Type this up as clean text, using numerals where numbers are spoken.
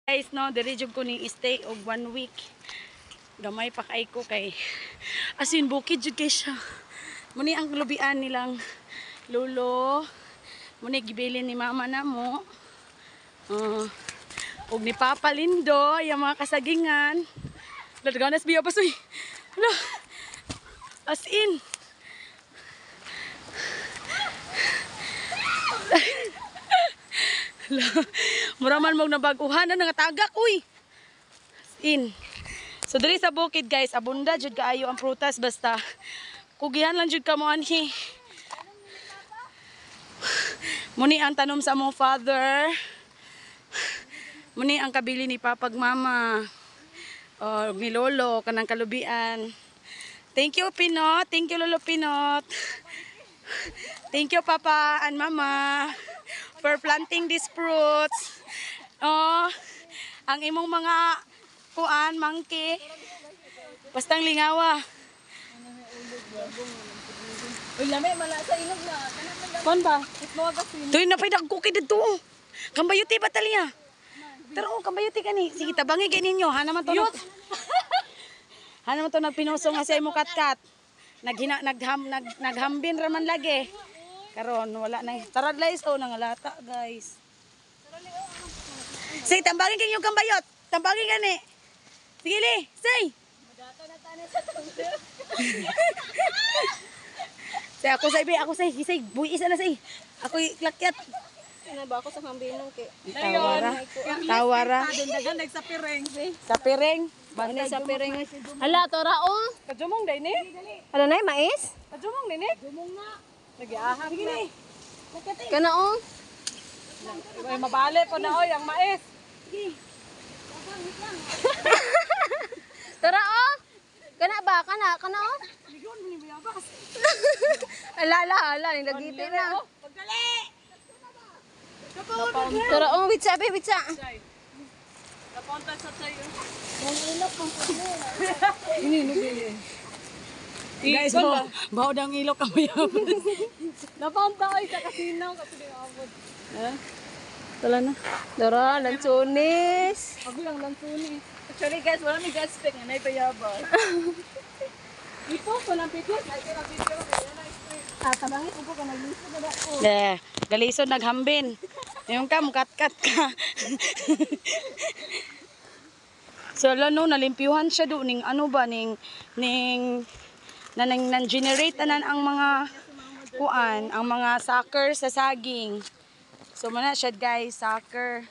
Guys, no, diri jud ko ni stay og 1 week. Gamay pa kay ko kay asin bukid jud kay siya. Muni ang lubian nilang lolo. Muni gibilin ni mama namo. Og ni Papa Lindo, yung mga kasagingan. Ladganas biya pasoy. Hala. As in. Muraman mong nabaguhan na nangatagak, uy. In. So diri sa bukid guys, abunda jud kaayo ang prutas basta kugihan lang jud ka mo anhi. Muni ang tanom sa among father. Muni ang kabili ni Papag Mama. O ni Lolo kanang kalubian. Thank you Pinot, thank you Lolo Pinot. Thank you Papa and Mama for planting these fruits. Oh, ang imong mga kuan, mangke. Bastang lingawa. Uy, lami, mala sa inog na. Kon ba? Itno agasin. Tuy na pay dagkuki dito. Kambayuti batalya. Pero kambayuti kani. Sige tabangi kay ninyo. Hana man to. Hana man to nagpinosong nga sa imo katkat. Naghambin ra man lagi. Karon wala na. Tarad guys, oh nangalata guys. Sige tambangin kay yung kambayot. Tambangin gani. Sige li, say. Madata na tani sa tungkol. Say ako say buis na say. Ako lakyat. Ano ba ako sa kambinong ke? Tawara. Dagan sa pireng. Sa pireng. Bani sa pireng. Hala, tora oh. Kajumong day ni. Ano na mais? Kajumong day ni. Kajumong na. Nag-ahag na. Kana oh. Ay mabali po na oy ang mais. Sige. Tora oh. Kana ba? Kana oh. Ligon ni bayabas. Ala, nilagiti na. Pagdali. Tora oh, bitsa. Napunta sa sayo. Guys, bawo dang ilok kami. Napunta ay sa kasino kasi di abot. Tala na. Tora, lansunis. Ako lang lansuni. Actually guys, wala may gas tank na ipayabas. Ipo ko lang pipis, ay kaya video. Tabangit upo ka nagliso na ako. Galisod naghambin. Yung ka mukat-kat ka. So no, nalimpyuhan siya do ning ano ba ning nan-generate tanan ang mga kuan, ang mga sucker sa saging. So muna siya guys, sucker.